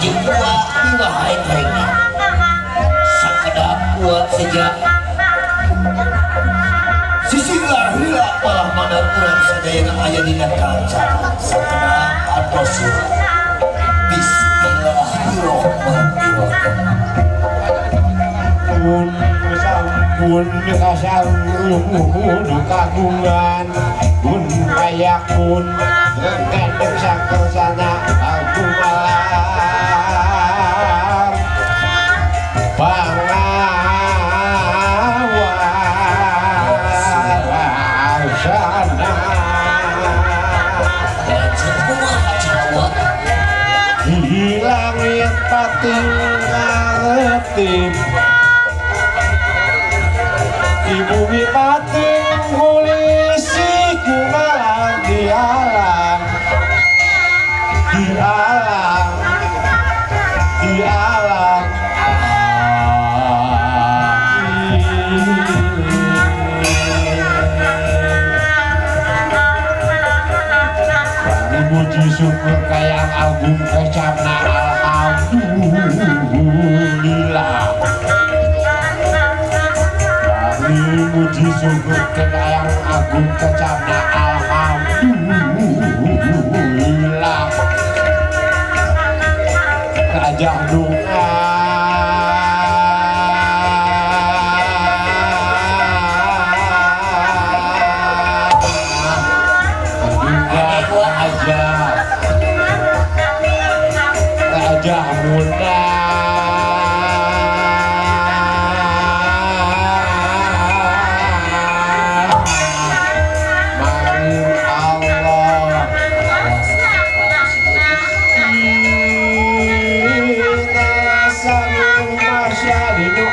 jeung gua dua haeng-haengna sakedap gua sejak sisinglah heula malah mandar urang sadayana aya dina kaca sakedap adosul bismillahirrahmanirrahim sampun kasangguh kagungan pun kayak pun kendeng sakersana aku malam pangawasana hilang yang pating ngarep ibu bipating polisi kumalang dialang puji syukur kayang album kecapna alhamdulillah puji syukur kayang album kecapna alhamdulillah Raja doa Raja muda maring Allah inna samin masyadinu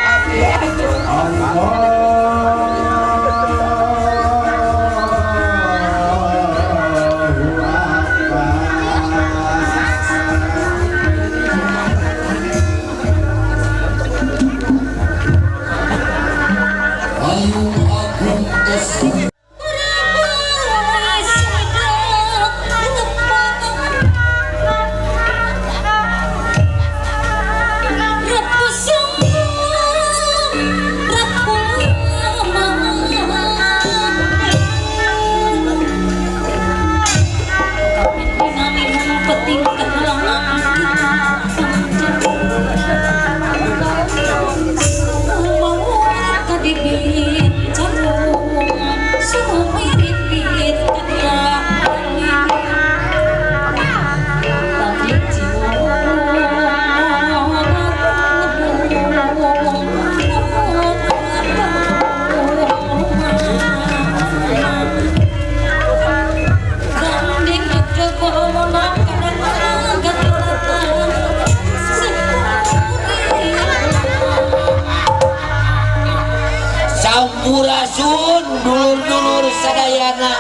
Sampurasun dulur-dulur sadayana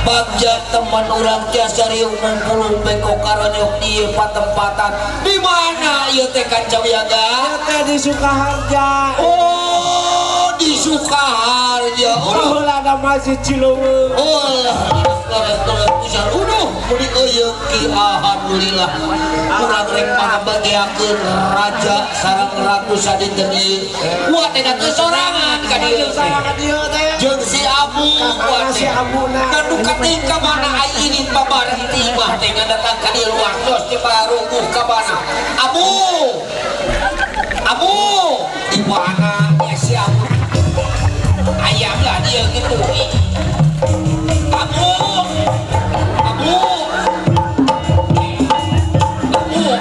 bagja teman orang tiasa riung ngumpul beko karonyok di patempatan di mana ieu teh Kancawiyaga teh di Sukaharja. Oh di Sukaharja Ulah ada Masjid Cileungeung. Uduh muni eueuh ki alhamdulillah urang rek pangabagiakeun raja sareng ratu sadinten ieu kuat teh teu sorangan ka dieu teh jeung si Abu kuat teh dan katingka mana ai ini pabarti mah teh ngadatang ka dieu luar tos ti parungguh ka mana Abu di mana ya si Abu ayam lah dia gitu Abu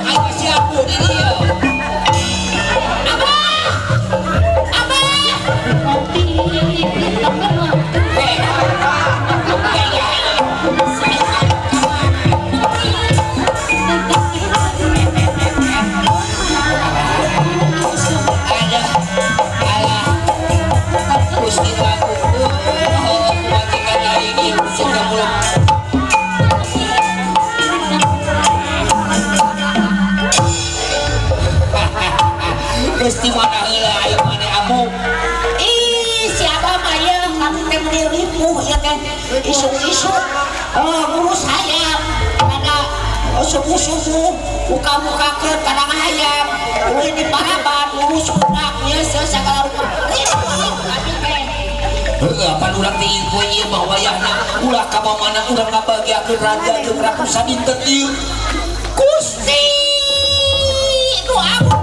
ayo si Abu di dia Gusti mana heula aya mana Abu siapa maya kamu teh meuli ripuh ya teh isu-isu ngurus hayam ada subuh-subuh muka-muka ke kadang ayam ulah di paraban urus budaknya segala rupa apa ulang di info ieu mah wayahna ulah ka mana urang ngabagiakeun raja jeung ratu sadinten ieu Gusti itu aku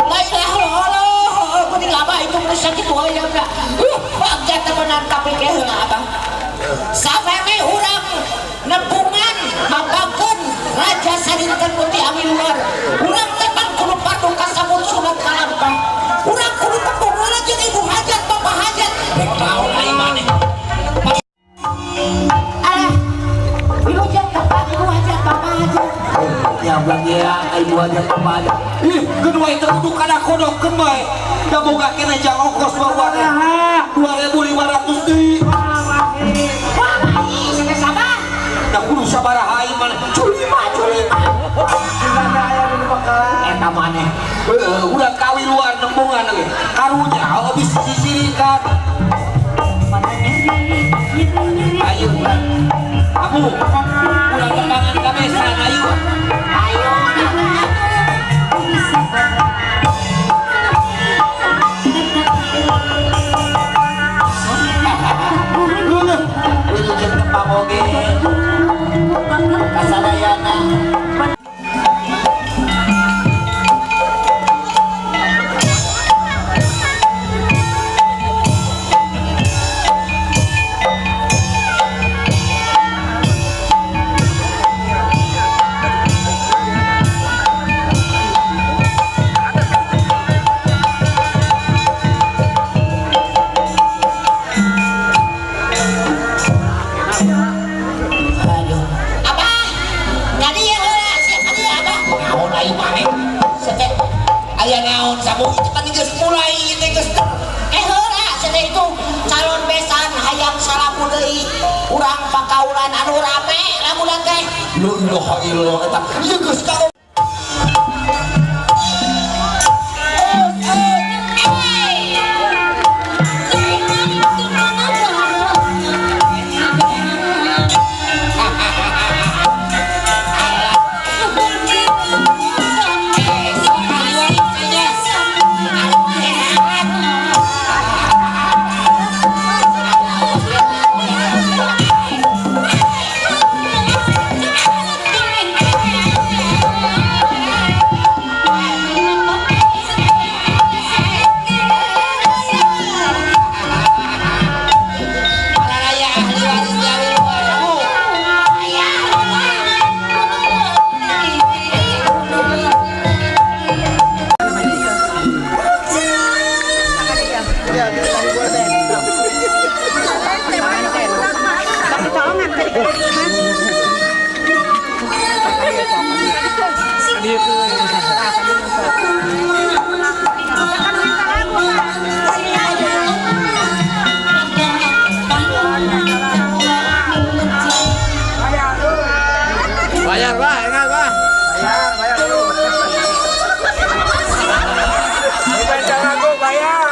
la ilaha illallah kuning abah itu bisa kitu aya da bagja temenan tapi heula abah sameme urang nepungan mabangkeun raja sadinten putih ami luar urang tepan kudu patuh ka sabun sunat kalampah urang kudu tepung heula jeung ibu hajat bapak hajat rek naon ai maneh alah ibu jeung tepan ibu hajat bapak hajat ya blang ya ibu aja bapak aja ih kedua itu duduk kada kodokkeun bae da boga keneh jang ongkos bawa 2.500 deui da kudu sabaraha ai maneh culima eta maneh udah kawi luar nembungan ge karunya habis sisirikan ayo kamu udah tembangan kabesan ayo Wilujeng tembang oge kasadayana aya naon sabu itu kan geus mulai teh geus heula cenah itu calon besan hayang salamu deui urang pakaulan anu rame lamunan teh la ilaha illallah eta ieu geus ka Bayar bah, ingat bah. Bayar dulu. Bukan jangan aku bayar.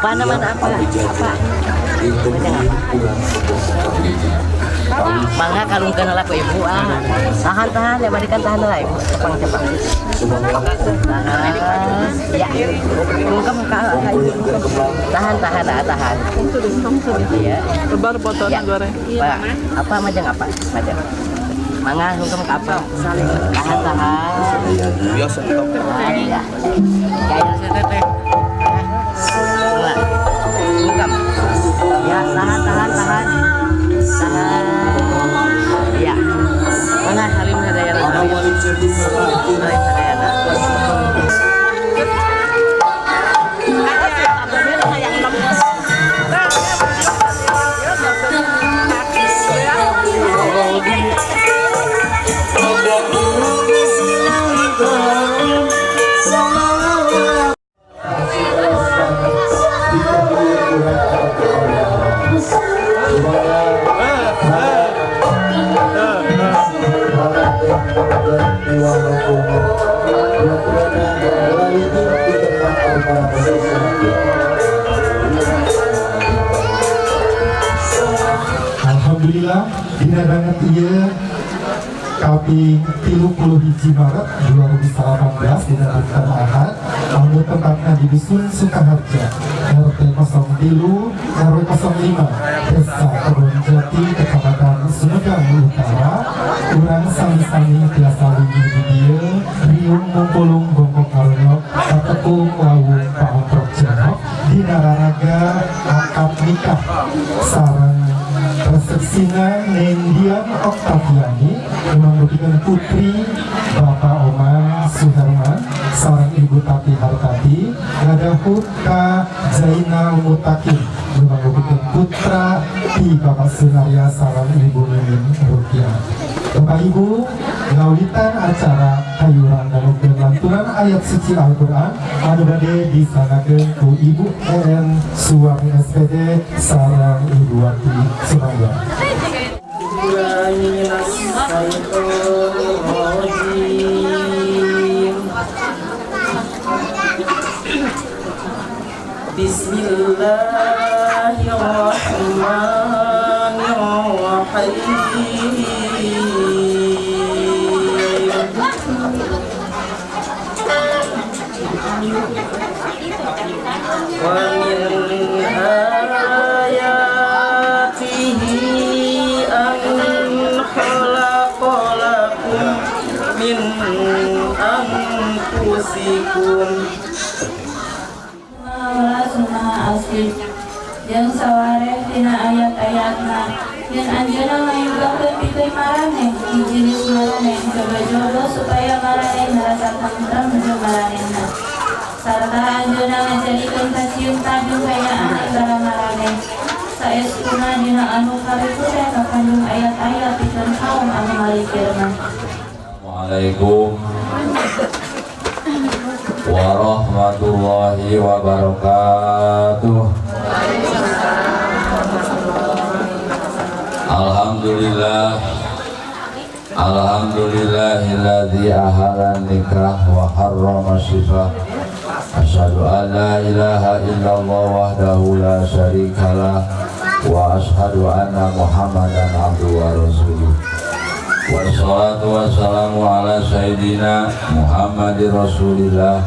Apa namanya apa? Bangga kalungkan lah ku ibu tahan ya balikan tahan lah ibu cepang tahan ya bungkam tahan ya Lebar fotonya goreng. Pak apa majang mangga bungkam ke apa tahan Biasa top. ya kayak teh bungkam ya tahan ya mana salim sadayana Alhamdulillah dina banget ieu kaping 31 Maret 2018 dina dinten Ahad anu tempatna di Dusun Sukaharja RT 03 RW 05 Desa Kebonjati Kecamatan Sumedang Utara urang sami-sami tiasa wingi di dieu riung mumpulung bongkok arunok katepung wawung paontrok jenok dina raraga akad nikah sareng resepsina Nendian Oktaviani membutuhkan putri Bapak Oman Suherman sarang Ibu Tati Hartati ngadahut ka Zainal Mutakin membutuhkan putra di Bapak Sunaria sarang Ibu Mimin Rukiah. Bapak Ibu ngawitan acara kayuran dan lantunan ayat suci Al-Quran anu bade disanakeun ku Ibu EN Suwarni SPD sarang Ibu Wati Sumangga. Jeung sawareh dina ayat-ayatna jeung anjeunna ngayugakeun pikeun maraneh hiji geus maraneh coba jodoh supaya maraneh ngarasa tentram jeung maranehna sarta anjeunna ngajadikeun kasieun tanjung hayaan antara maraneh saestuna dina anu karikude kakandung ayat-ayat pikeun kaum anu malikirna. Assalamualaikum warahmatullahi wabarakatuh. Alhamdulillahilladzi ahalan nikah wa harrama syifah. Asyhadu an la ilaha illallah wahdahu la syarikalah wa asyhadu anna Muhammadan abduhu wa rasuluh. Wassalatu wassalamu ala sayyidina Muhammadir Rasulillah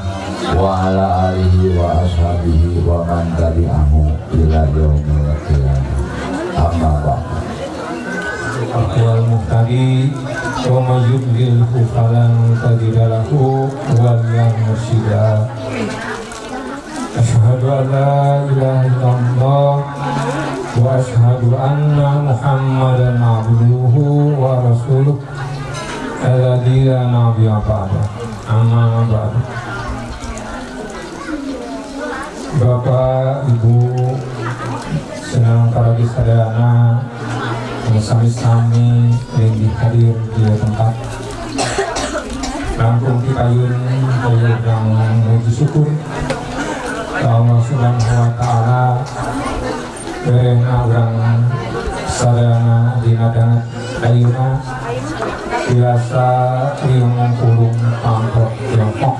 wa ala alihi wa ashabihi wa man tabi'ahu ila yaumil qiyamah. Amma ba'd. Aqwal muhtadi wa mayyudlilhu falan tadidalahu wal mursyida. Asyhadu an la ilaha illallah wa asyhadu anna Muhammadan abduhu wa rasuluh alladzi la nabiyya ba'da. Amma ba'du. Bapak, Ibu, senang para sadayana sami-sami yang hadir di tempat rampung kayun yang memuji syukur Allah Subhanahu wa Ta'ala berena urang sadayana dina dangat kayuna biasa ilmu pulung pangkot Tiongkok.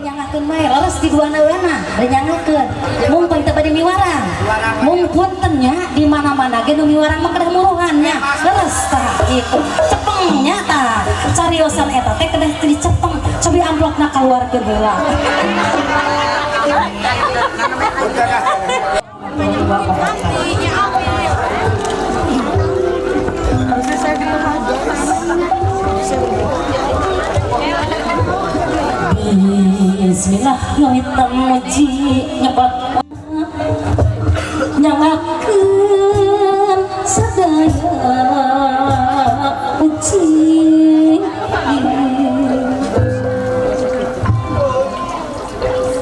nyangakeun bae leres di duana-duana da nyangakeun mung teu bade miwarang mung punten nya di mana-mana ge nu miwarang mah kedah muruhan nya leres tah kitu cepengnya tah cariosan eta teh kedah teu dicepeng cobi amplopna kaluarkeun heula Bismillah hitam muji nyebat nyangakeun sadaya uji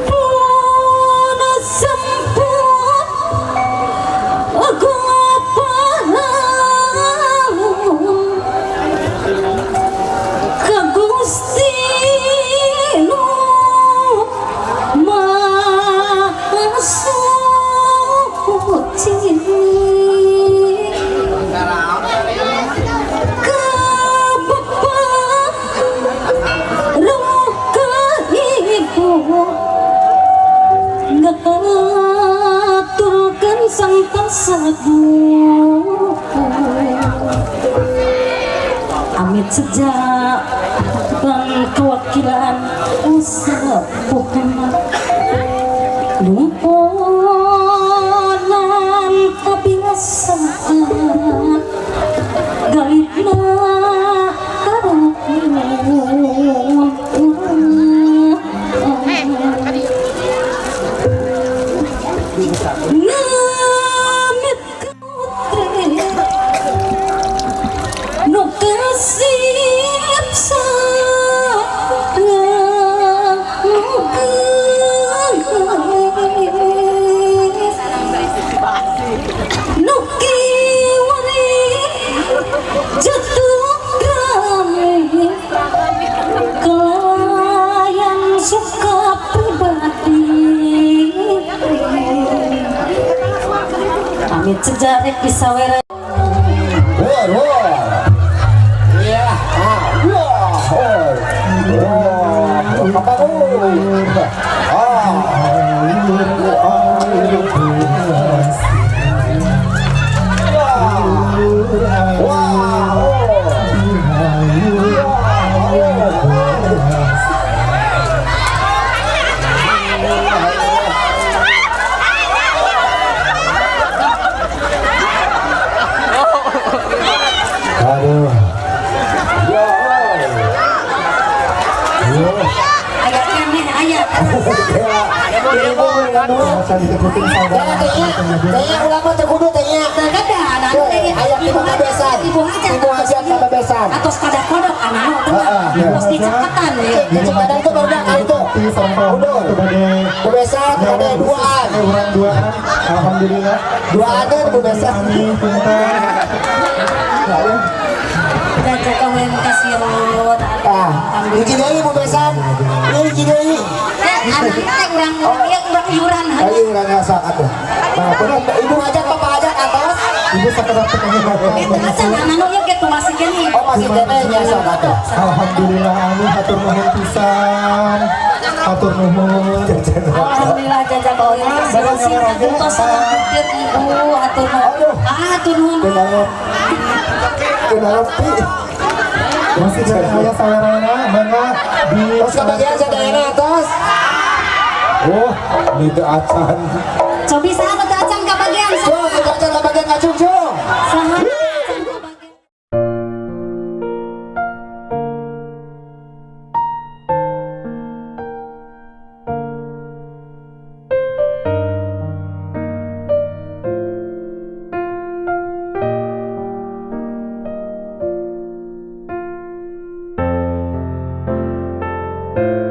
puna sempuh aku paham ka Gusti sang pasagu amit sejak dan kewakilan sepuhna lumpunan kebiasaan galibna sejarah pisawera ulama terkudu tehnya atas kada kodok anak terus dicekatan dicekatan itu baru itu bebesan ada duaan alhamdulillah duaan ada bebesan dan cekawen kasirut hiji deui bebesan hiji deui anak urang iuran asa atuh ibu ajak papa ajak atas ibu sakedap itu acan anu nya gitu masih gini masih kene nya sok atuh alhamdulillah anu hatur nuhun pisan hatur nuhun alhamdulillah jajak kawan bersih tos hampir ibu hatur nuhun masih dari ayah sawerana mana di terus kebagian sadayana atas itu acan cobi sahabat acan kebagian acan kebagian ngacung sahabat you.